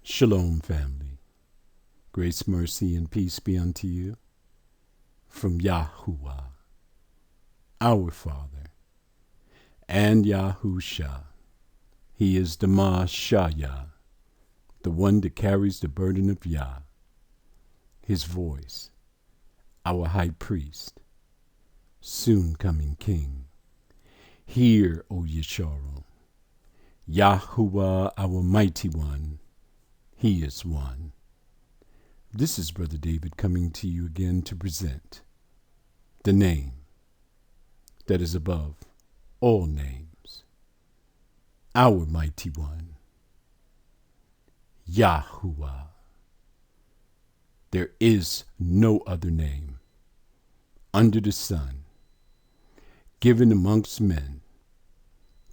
Shalom, family. Grace, mercy, and peace be unto you from Yahuah, our Father, and Yahusha. He is the Mashayah, the one that carries the burden of Yah, his voice, our high priest, soon coming king. Hear, O Yasharal, Yahuah, our mighty one. He is one. This is Brother David coming to you again to present the name that is above all names, our mighty one, Yahuah. There is no other name under the sun given amongst men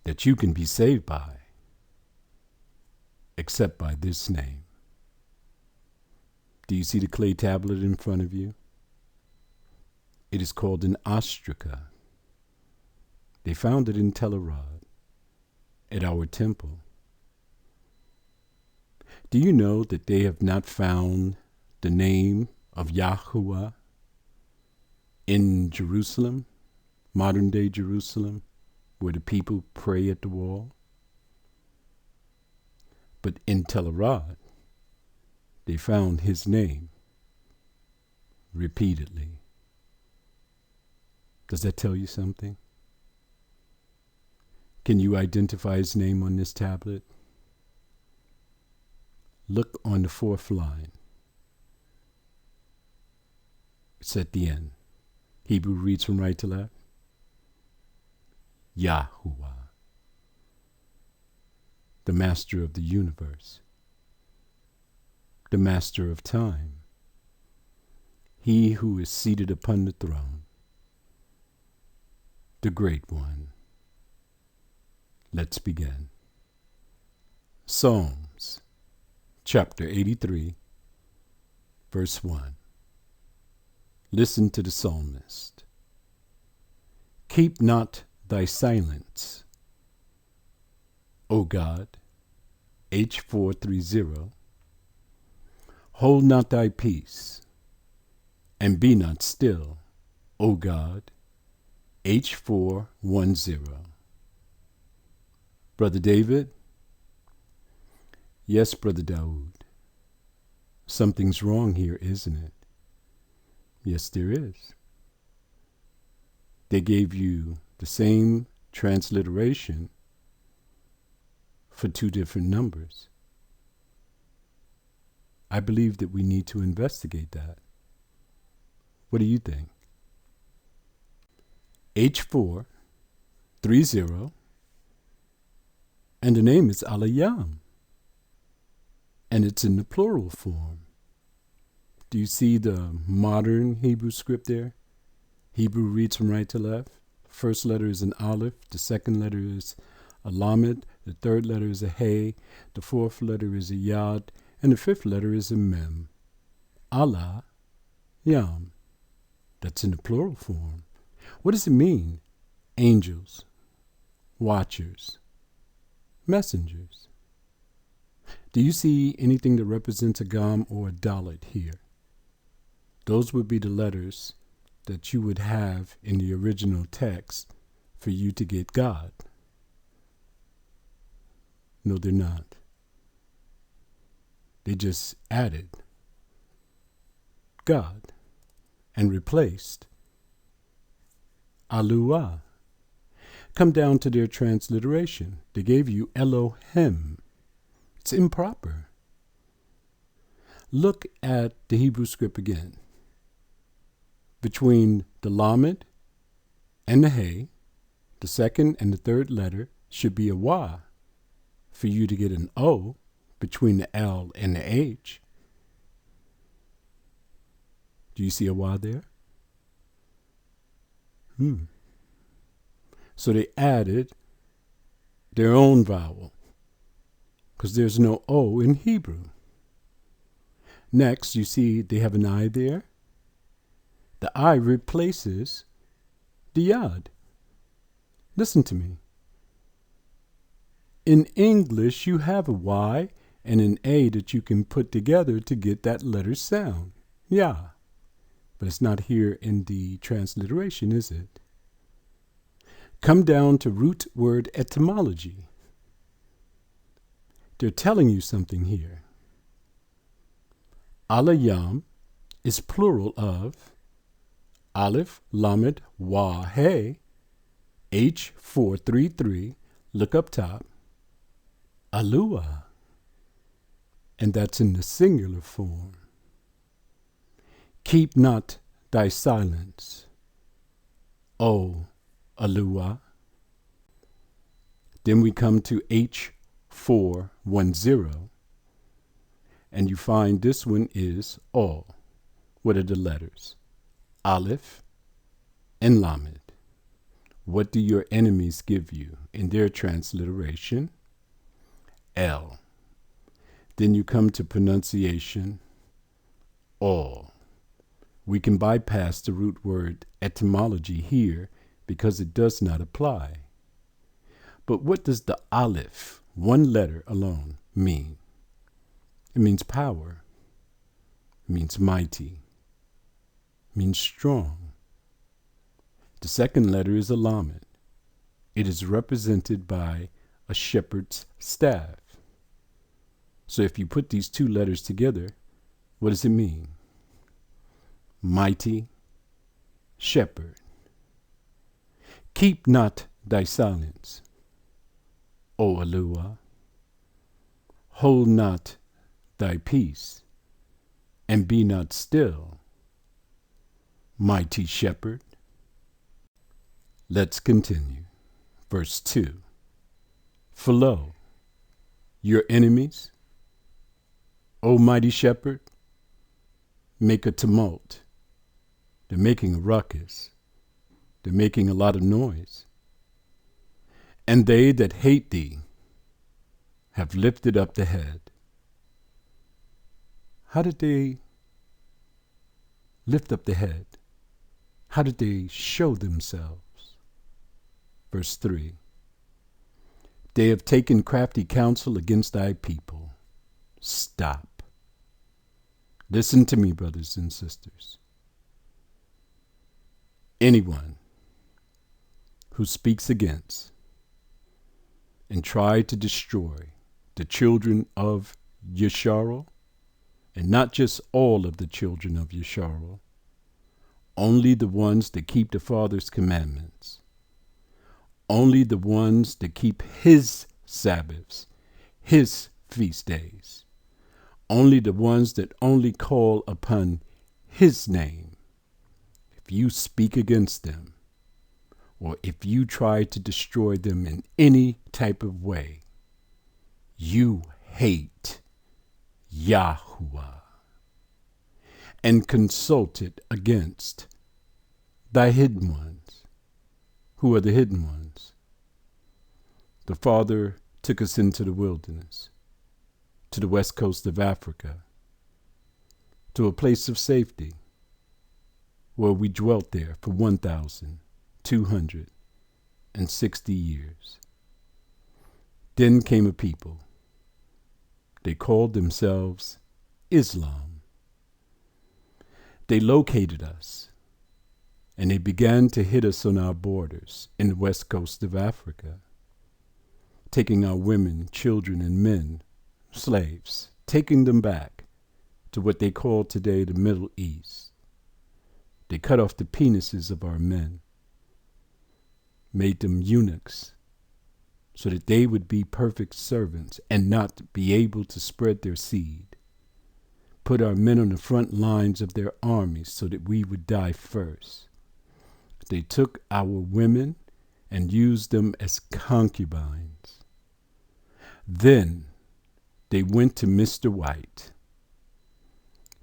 that you can be saved by except by this name. Do you see the clay tablet in front of you? It is called an ostraca. They found it in Tel Arad at our temple. Do you know that they have not found the name of Yahuah in Jerusalem, modern day Jerusalem, where the people pray at the wall? But in Tel Arad, they found his name repeatedly. Does that tell you something? Can you identify his name on this tablet? Look on the fourth line. It's at the end. Hebrew reads from right to left. Yahuah, the master of the universe, the master of time, he who is seated upon the throne, the great one. Let's begin. Psalms, chapter 83, verse 1. Listen to the psalmist. Keep not thy silence, O God, H430. Hold not thy peace, and be not still, O God, H410. Brother David? Yes, Brother Daoud. Something's wrong here, isn't it? Yes, there is. They gave you the same transliteration for two different numbers. I believe that we need to investigate that. What do you think? H430, and the name is Alayam, and it's in the plural form. Do you see the modern Hebrew script there? Hebrew reads from right to left. First letter is an aleph, the second letter is a lamed, the third letter is a hey, the fourth letter is a yad, and the fifth letter is a mem. Allah, yam. That's in the plural form. What does it mean? Angels, watchers, messengers. Do you see anything that represents a gam or a dalet here? Those would be the letters that you would have in the original text for you to get God. No, they're not. They just added God and replaced Aluah. Come down to their transliteration. They gave you Elohim. It's improper. Look at the Hebrew script again. Between the lamed and the hey, the second and the third letter should be a wah for you to get an O between the L and the H. Do you see a wah there? So they added their own vowel because there's no O in Hebrew. Next, you see they have an I there. The I replaces the yad. Listen to me. In English, you have a Y and an A that you can put together to get that letter sound. Yeah. But it's not here in the transliteration, is it? Come down to root word etymology. They're telling you something here. Alayam is plural of Aleph, Lamed, Wah, He, H433, look up top, Alua, and that's in the singular form. Keep not thy silence, O Alua. Then we come to H410, and you find this one is all. What are the letters? Aleph and Lamed. What do your enemies give you in their transliteration? L. Then you come to pronunciation, all. We can bypass the root word etymology here because it does not apply. But what does the Aleph, one letter alone, mean? It means power, means mighty, means strong. The second letter is a Lamed. It is represented by a shepherd's staff. So if you put these two letters together, what does it mean? Mighty shepherd. Keep not thy silence, O Alua. Hold not thy peace, and be not still, mighty shepherd. Let's continue. Verse 2. For lo, your enemies, O mighty shepherd, make a tumult. They're making a ruckus. They're making a lot of noise. And they that hate thee have lifted up the head. How did they lift up the head? How did they show themselves? Verse 3. They have taken crafty counsel against thy people. Stop. Listen to me, brothers and sisters. Anyone who speaks against and try to destroy the children of Yasharal, and not just all of the children of Yasharal, only the ones that keep the Father's commandments, only the ones that keep his Sabbaths, his feast days, only the ones that only call upon his name. If you speak against them, or if you try to destroy them in any type of way, you hate Yahuah and consult it against thy hidden ones. Who are the hidden ones? The Father took us into the wilderness, to the west coast of Africa, to a place of safety, where we dwelt there for 1,260 years. Then came a people. They called themselves Islam. They located us, and they began to hit us on our borders in the west coast of Africa, taking our women, children, and men, slaves, taking them back to what they call today the Middle East. They cut off the penises of our men, made them eunuchs, so that they would be perfect servants and not be able to spread their seed. Put our men on the front lines of their armies so that we would die first. They took our women and used them as concubines. Then they went to Mr. White.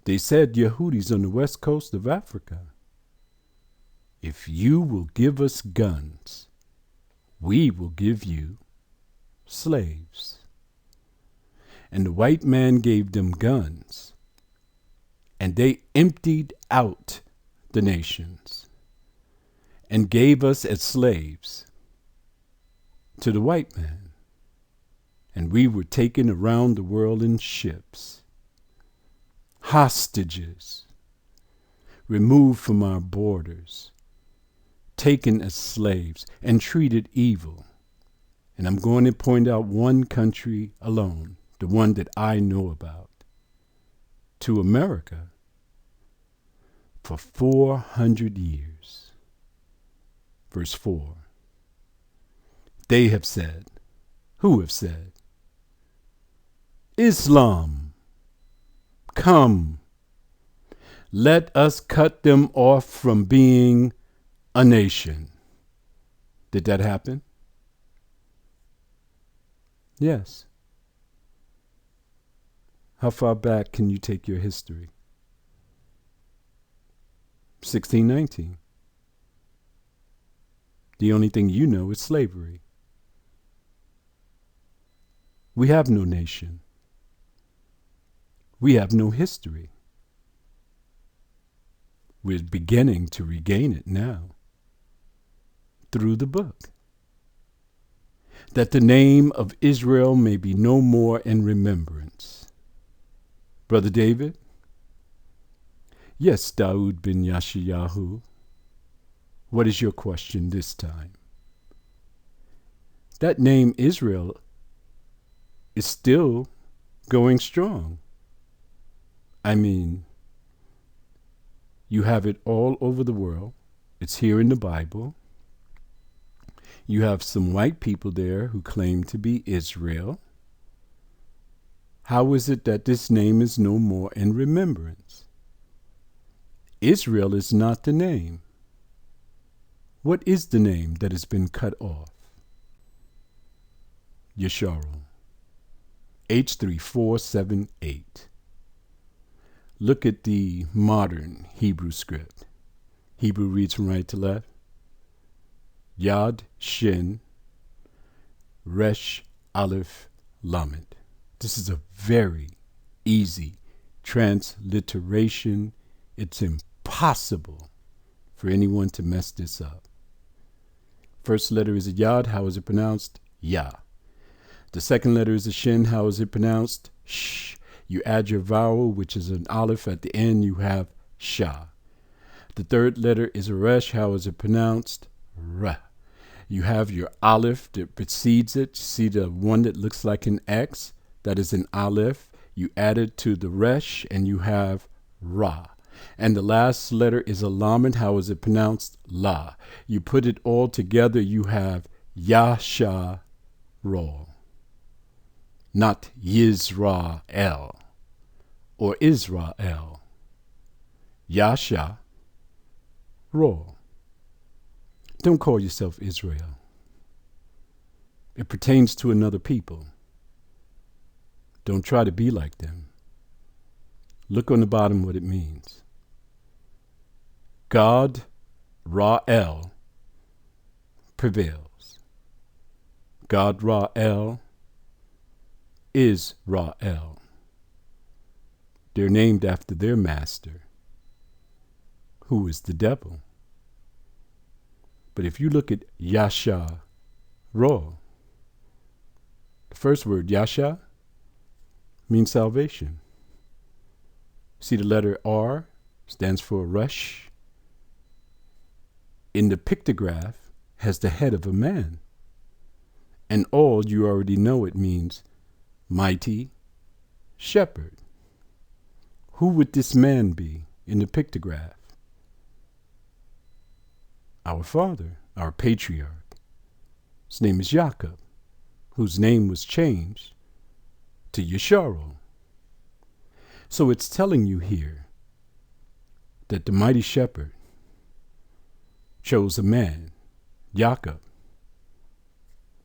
They said, Yehudis on the west coast of Africa, if you will give us guns, we will give you slaves. And the white man gave them guns, and they emptied out the nations and gave us as slaves to the white man. and we were taken around the world in ships, hostages, removed from our borders, taken as slaves, and treated evil. And I'm going to point out one country alone, the one that I know about, to America for 400 years. Verse 4. They have said, who have said? Islam, come, let us cut them off from being a nation. Did that happen? Yes. How far back can you take your history? 1619. The only thing you know is slavery. We have no nation. We have no history. We're beginning to regain it now through the book. That the name of Israel may be no more in remembrance. Brother David? Yes, Daoud bin Yasharal. What is your question this time? That name Israel is still going strong. I mean, you have it all over the world. It's here in the Bible. You have some white people there who claim to be Israel. How is it that this name is no more in remembrance? Israel is not the name. What is the name that has been cut off? Yasharal. H3478. Look at the modern Hebrew script. Hebrew reads from right to left. Yad, Shin, Resh, Aleph, Lamed. This is a very easy transliteration. It's impossible for anyone to mess this up. First letter is a Yad. How is it pronounced? Ya. The second letter is a Shin. How is it pronounced? Sh. You add your vowel, which is an Aleph at the end. You have Sha. The third letter is a Resh. How is it pronounced? Ra. You have your Aleph that precedes it. You see the one that looks like an X? That is an Aleph. You add it to the Resh, and you have Ra. And the last letter is a Lamed. How is it pronounced? La. You put it all together, you have Yasharal. Not Yisrael or Israel. Yasharal. Don't call yourself Israel. It pertains to another people. Don't try to be like them. Look on the bottom what it means. God, Ra'el, prevails. God, Ra'el, is Ra'el. They're named after their master, who is the devil. But if you look at Yasharal, the first word, Yasha, means salvation. See the letter R stands for Rush. In the pictograph has the head of a man. And all you already know it means mighty shepherd. Who would this man be in the pictograph? Our father, our patriarch. His name is Jacob, whose name was changed to Yasharal. So it's telling you here that the mighty shepherd chose a man, Jacob,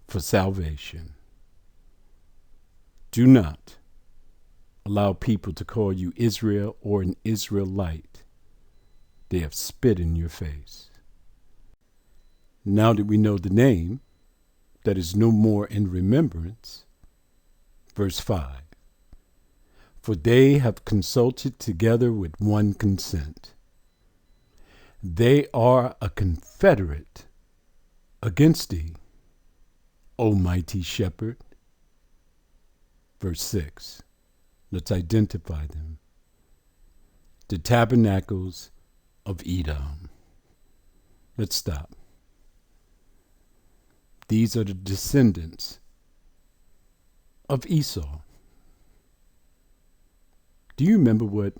for salvation. Do not allow people to call you Israel or an Israelite. They have spit in your face. Now that we know the name that is no more in remembrance, verse 5. For they have consulted together with one consent. They are a confederate against thee, O mighty shepherd. Verse 6. Let's identify them. The tabernacles of Edom. Let's stop. These are the descendants of Esau. Do you remember what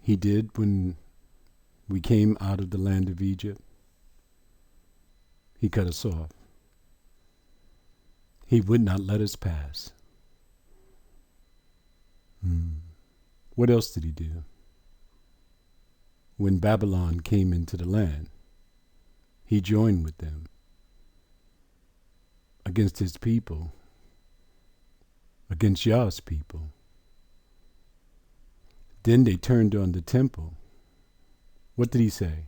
he did when we came out of the land of Egypt? He cut us off. He would not let us pass. What else did he do? When Babylon came into the land, he joined with them against his people, against Yah's people. Then they turned on the temple. What did he say?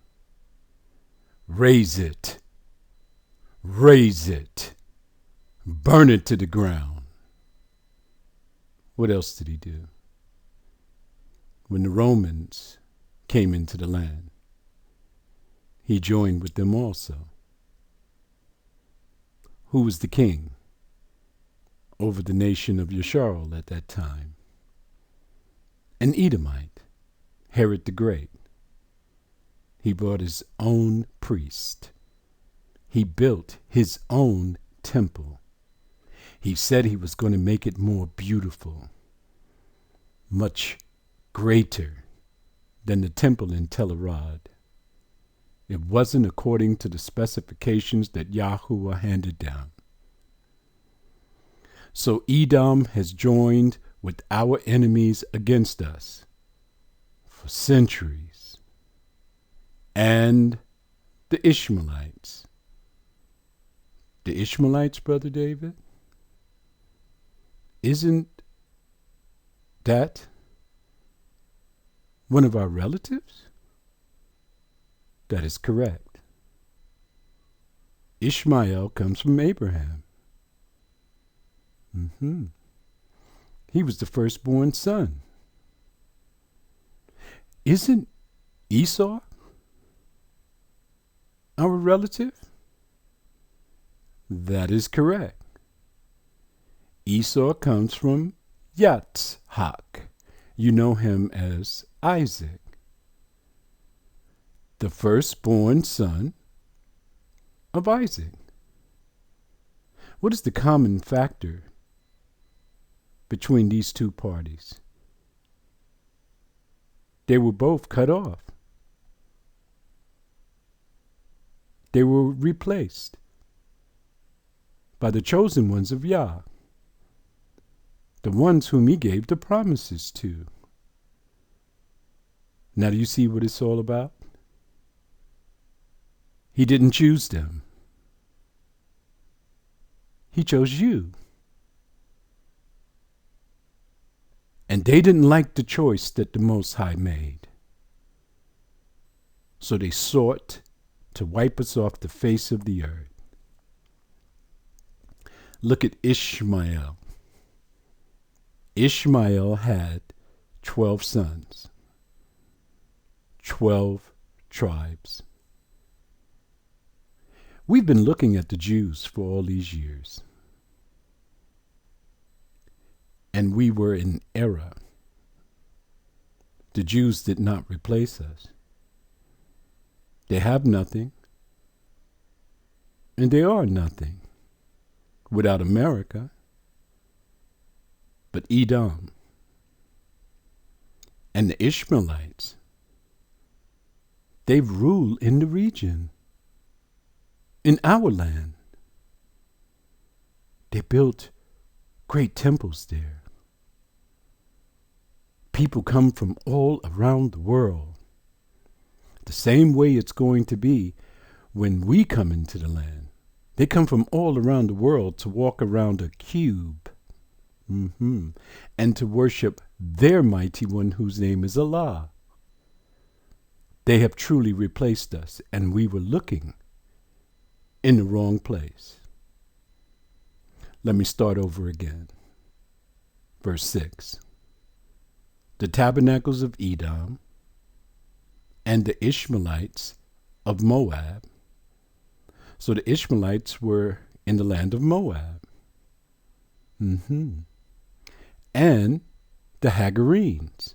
Raise it. Raise it. Burn it to the ground. What else did he do? When the Romans came into the land, he joined with them also. Who was the king over the nation of Yasharal at that time? An Edomite, Herod the Great. He brought his own priest. He built his own temple. He said he was going to make it more beautiful, much greater than the temple in Tel Arad. It wasn't according to the specifications that Yahuah handed down. So Edom has joined with our enemies against us for centuries. And the Ishmaelites. The Ishmaelites, Brother David? Isn't that one of our relatives? That is correct. Ishmael comes from Abraham. He was the firstborn son. Isn't Esau our relative? That is correct. Esau comes from Yitzhak. You know him as Isaac, the firstborn son of Isaac. What is the common factor between these two parties? They were both cut off. They were replaced by the chosen ones of Yah, the ones whom he gave the promises to. Now do you see what it's all about? He didn't choose them. He chose you. And they didn't like the choice that the Most High made. So they sought to wipe us off the face of the earth. Look at Ishmael. Ishmael had 12 sons, 12 tribes. We've been looking at the Jews for all these years. And we were in error. The Jews did not replace us. They have nothing, and they are nothing without America. But Edom and the Ishmaelites, they've ruled in the region, in our land. They built great temples there. People come from all around the world. The same way it's going to be when we come into the land. They come from all around the world to walk around a cube. And to worship their mighty one whose name is Allah. They have truly replaced us, and we were looking in the wrong place. Let me start over again. Verse 6. The tabernacles of Edom and the Ishmaelites of Moab. So the Ishmaelites were in the land of Moab. and the Hagarenes.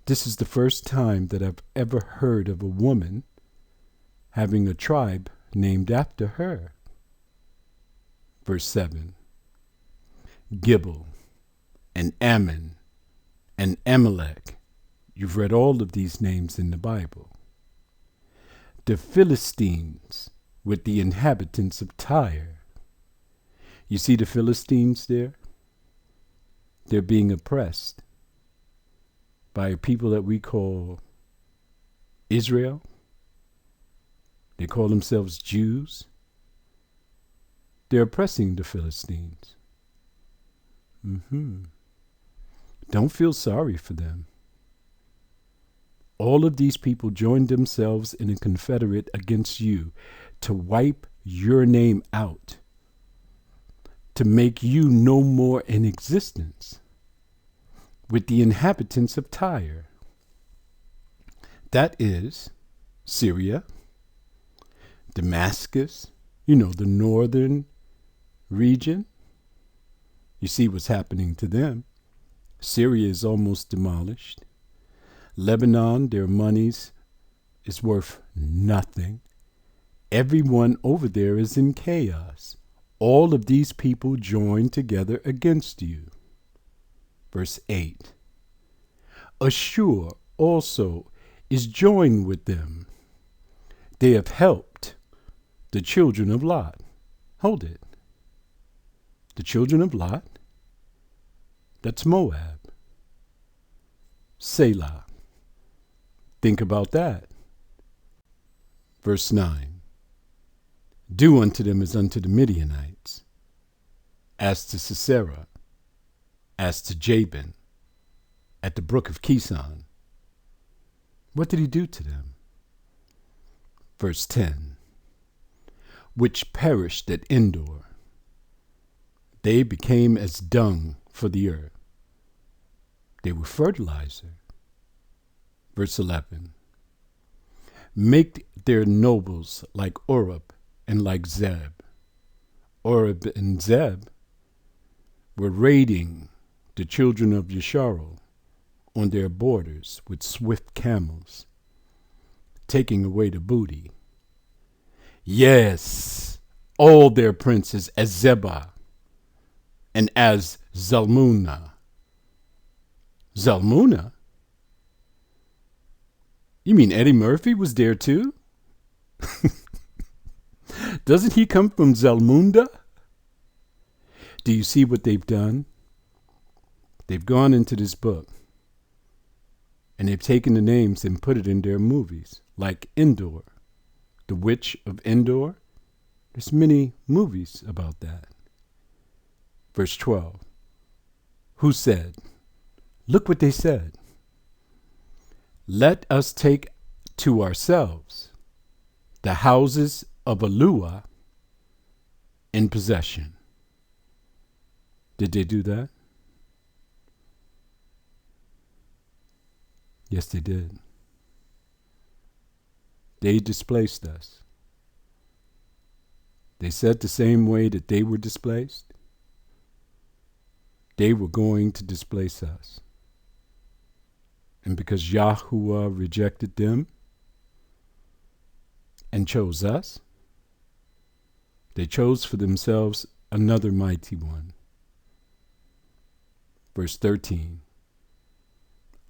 This is the first time that I've ever heard of a woman having a tribe named after her. Verse 7. Gibel and Ammon and Amalek. You've read all of these names in the Bible. The Philistines with the inhabitants of Tyre. You see the Philistines there? They're being oppressed by a people that we call Israel. They call themselves Jews. They're oppressing the Philistines. Don't feel sorry for them. All of these people joined themselves in a confederate against you to wipe your name out, to make you no more in existence with the inhabitants of Tyre. That is Syria, Damascus, the northern region. You see what's happening to them. Syria is almost demolished. Lebanon, their monies is worth nothing. Everyone over there is in chaos. All of these people join together against you. Verse 8. Ashur also is joined with them. They have helped the children of Lot. Hold it. The children of Lot? That's Moab. Selah. Think about that. Verse 9. Do unto them as unto the Midianites, as to Sisera, as to Jabin, at the brook of Kison. What did he do to them? Verse 10. Which perished at Endor. They became as dung for the earth. They were fertilizer. Verse 11. Make their nobles like Oreb and like Zeb. Oreb and Zeb were raiding the children of Yasharal on their borders with swift camels, taking away the booty. Yes, all their princes as Zebah and as Zalmunna. Zalmunna? You mean Eddie Murphy was there too? Doesn't he come from Zalmunda? Do you see what they've done? They've gone into this book and they've taken the names and put it in their movies, like Endor, The Witch of Endor. There's many movies about that. Verse 12. Who said? Look what they said. Let us take to ourselves the houses of Yahuah in possession. Did they do that? Yes, they did. They displaced us. They said the same way that they were displaced, they were going to displace us. And because Yahuah rejected them and chose us, they chose for themselves another mighty one. Verse 13.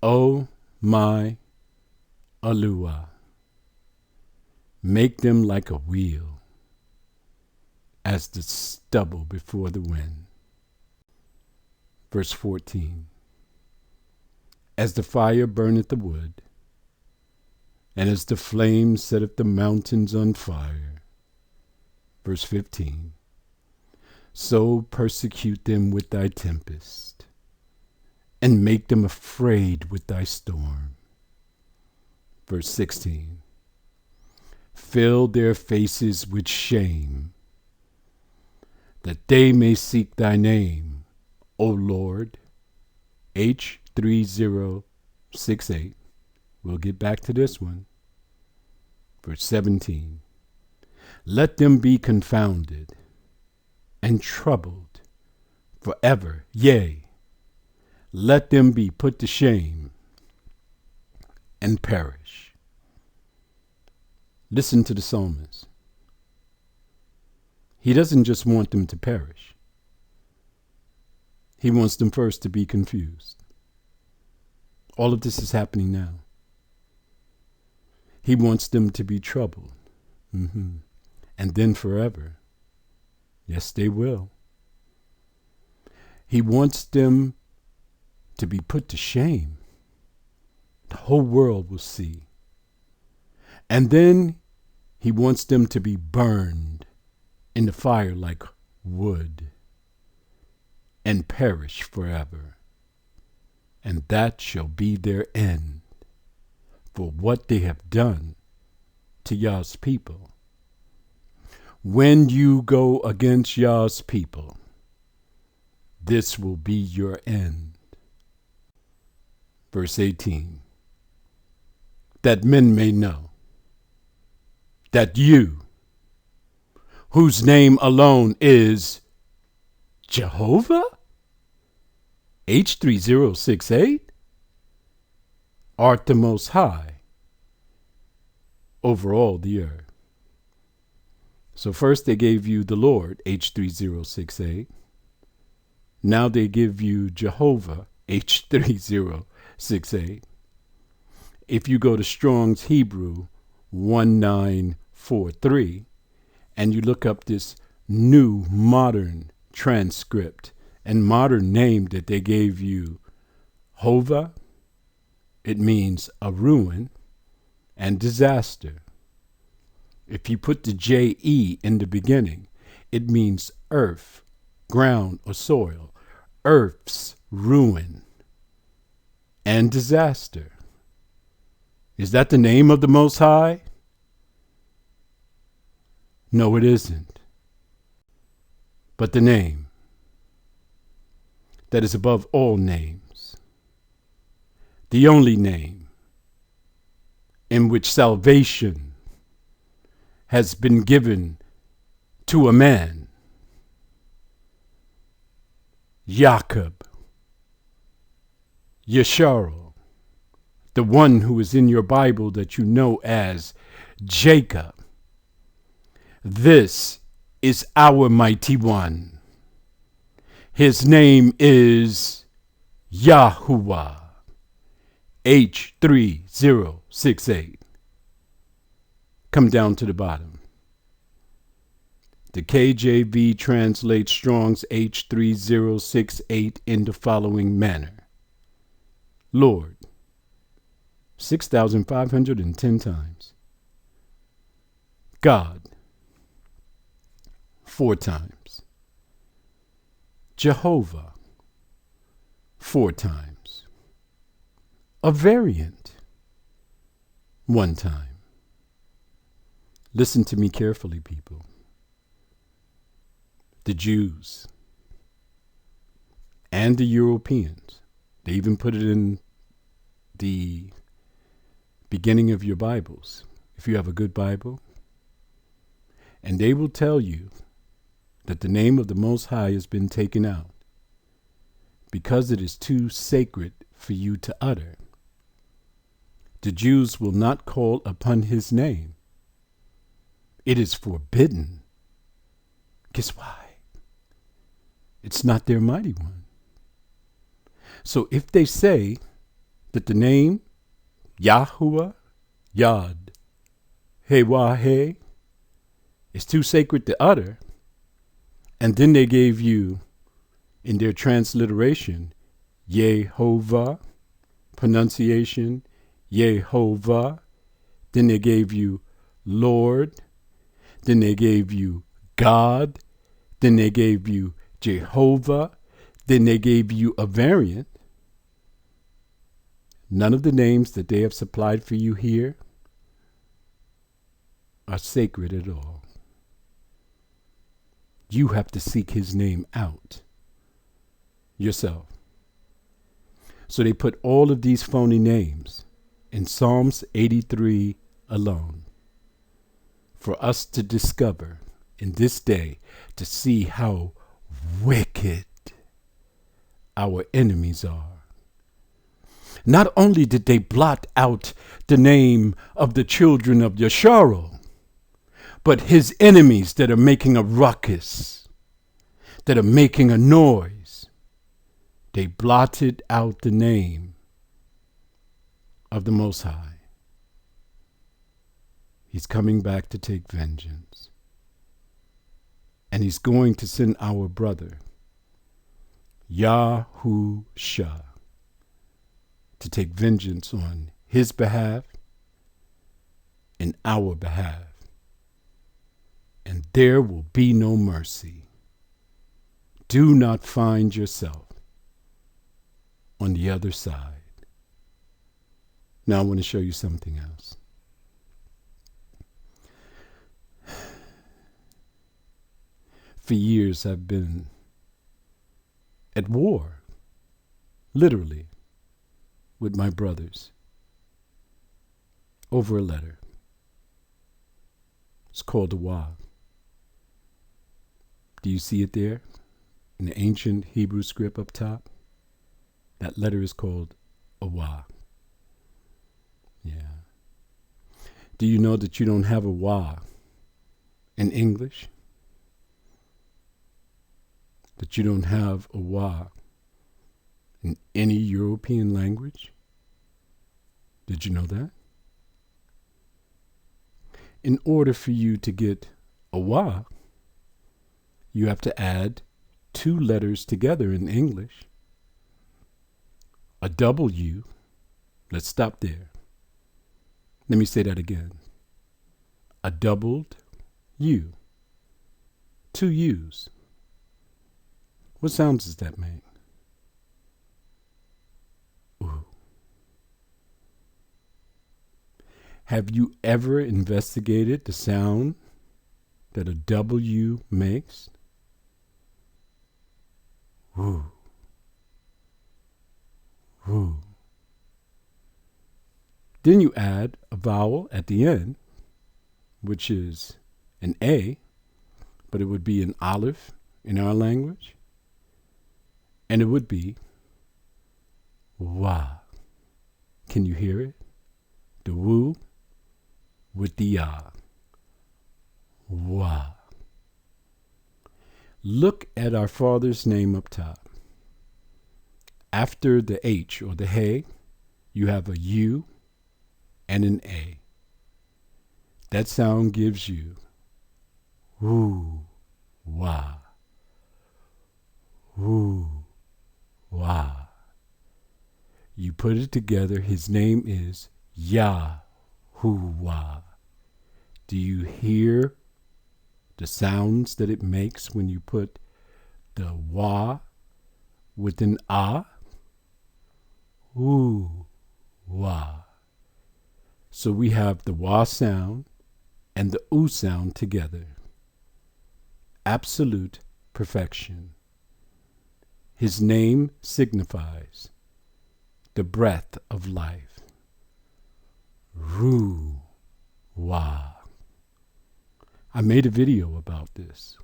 O my Yahuah, make them like a wheel, as the stubble before the wind. Verse 14. As the fire burneth the wood, and as the flame setteth the mountains on fire. Verse 15. So persecute them with thy tempest, and make them afraid with thy storm. Verse 16. Fill their faces with shame, that they may seek thy name, O Lord. H3068. We'll get back to this one. Verse 17. Let them be confounded and troubled forever. Yea, let them be put to shame and perish. Listen to the psalmist. He doesn't just want them to perish. He wants them first to be confused. All of this is happening now. He wants them to be troubled. And then forever. Yes, they will. He wants them to be put to shame. The whole world will see. And then he wants them to be burned in the fire like wood and perish forever. And that shall be their end for what they have done to Yah's people. When you go against Yah's people, this will be your end. Verse 18. That men may know that you, whose name alone is Jehovah, H3068, art the Most High over all the earth. So first they gave you the Lord, H3068. Now they give you Jehovah, H3068. If you go to Strong's Hebrew 1943 and you look up this new modern transcript and modern name that they gave you, Hova, it means a ruin and disaster. If you put the J-E in the beginning, it means earth, ground, or soil, earth's ruin and disaster. Is that the name of the Most High? No, it isn't. But the name that is above all names, the only name in which salvation has been given to a man, Jacob, Yasharal, the one who is in your Bible that you know as Jacob. This is our mighty one. His name is Yahuah, H3068. Come down to the bottom. The KJV translates Strong's H3068 in the following manner. Lord, 6,510 times. God, 4 times. Jehovah, 4 times. A variant, 1 time. Listen to me carefully, people. The Jews and the Europeans, they even put it in the beginning of your Bibles, if you have a good Bible, and they will tell you that the name of the Most High has been taken out because it is too sacred for you to utter. The Jews will not call upon his name. It is forbidden. Guess why? It's not their mighty one. So if they say that the name Yahuah, Yad, Hewah, is too sacred to utter, and then they gave you, in their transliteration, Yehovah, pronunciation, Yehovah, then they gave you Lord, then they gave you God, then they gave you Jehovah, then they gave you a variant. None of the names that they have supplied for you here are sacred at all. You have to seek his name out yourself. So they put all of these phony names in Psalms 83 alone for us to discover in this day, to see how wicked our enemies are. Not only did they blot out the name of the children of Yasharal, but his enemies that are making a ruckus, that are making a noise, they blotted out the name of the Most High. He's coming back to take vengeance. And he's going to send our brother, Yahuah, to take vengeance on his behalf and our behalf. And there will be no mercy. Do not find yourself on the other side. Now I want to show you something else. For years I've been at war, literally, with my brothers over a letter. It's called Yahuah. Do you see it there in the ancient Hebrew script up top? That letter is called Yahuah. Yeah. Do you know that you don't have Yahuah in English? That you don't have Yahuah in any European language? Did you know that? In order for you to get Yahuah, you have to add two letters together in English. A W. Let's stop there. Let me say that again. A doubled U. Two U's. What sounds does that make? Ooh. Have you ever investigated the sound that a W makes? Ooh. Ooh. Then you add a vowel at the end, which is an A, but it would be an olive in our language. And it would be Wah. Can you hear it? The woo with the ya. Wah. Look at our Father's name up top. After the H or the Hey, you have a U and an A. That sound gives you woo, wah, woo, wah. You put it together, his name is Yahuah. Do you hear the sounds that it makes when you put the wah with an ah? Ooh, wah. So we have the wah sound and the oo sound together. Absolute perfection. His name signifies the breath of life. Ruah. I made a video about this.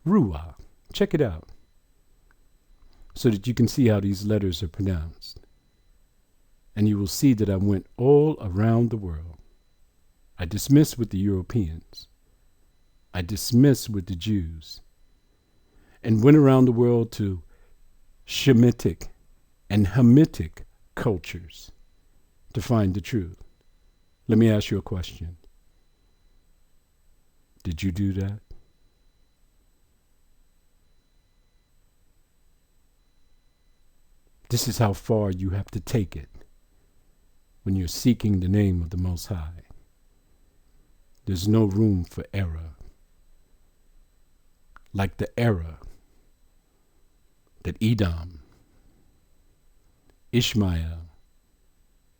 Ruah. Check it out so that you can see how these letters are pronounced. And you will see that I went all around the world. I dismissed with the Europeans. I dismissed with the Jews. And went around the world to Shemitic and Hamitic cultures to find the truth. Let me ask you a question. Did you do that? This is how far you have to take it when you're seeking the name of the Most High. There's no room for error. Like the error that Edom, Ishmael,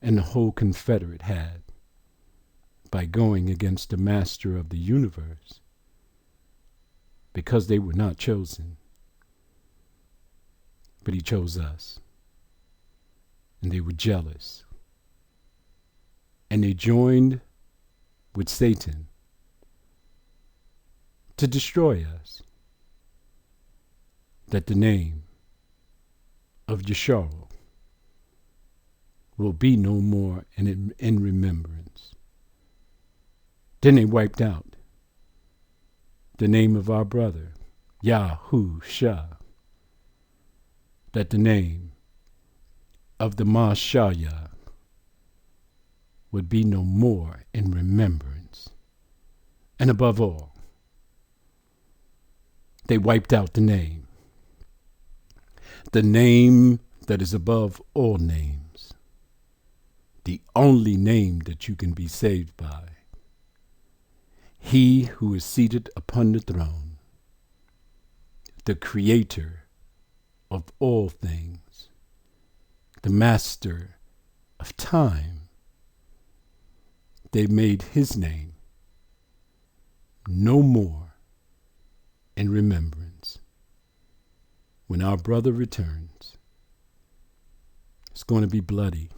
and the whole confederate had by going against the master of the universe because they were not chosen. But he chose us. And they were jealous. And they joined with Satan to destroy us, that the name of Yasharal will be no more in remembrance. Then they wiped out the name of our brother, Yahuah, that the name of the Messiah would be no more in remembrance. And above all, they wiped out the name that is above all names, the only name that you can be saved by. He who is seated upon the throne, the creator of all things, the master of time. They made his name no more in remembrance. When our brother returns, it's going to be bloody.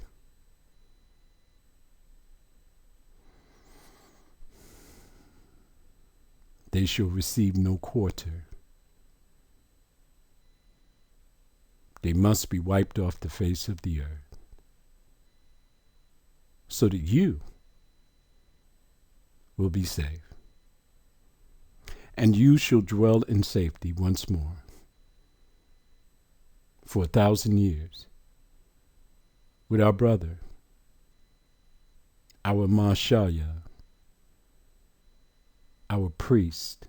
They shall receive no quarter. They must be wiped off the face of the earth, so that you will be safe. And you shall dwell in safety once more for 1,000 years with our brother, our Messiah, our priest,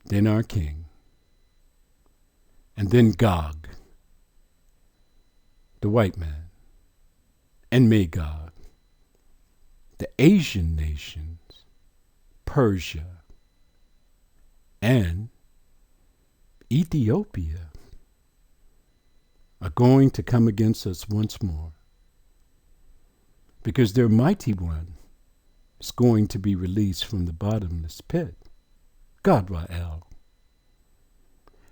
then our king, and then Gog, the white man, and Magog, the Asian nations, Persia, and Ethiopia are going to come against us once more, because their mighty one is going to be released from the bottomless pit, Gadwael,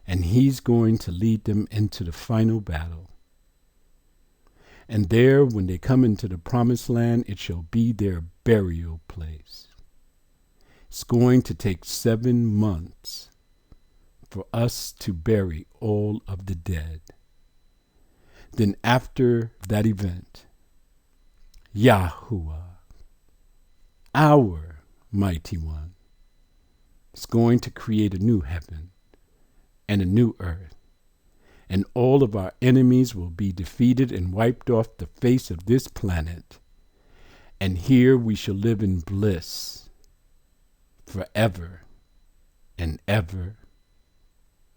and he's going to lead them into the final battle. And there, when they come into the promised land, it shall be their burial place. It's going to take 7 months for us to bury all of the dead. Then after that event, Yahuah, our mighty one, is going to create a new heaven and a new earth, and all of our enemies will be defeated and wiped off the face of this planet. And here we shall live in bliss forever and ever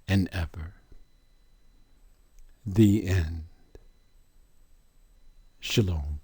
and ever. The end. Shalom.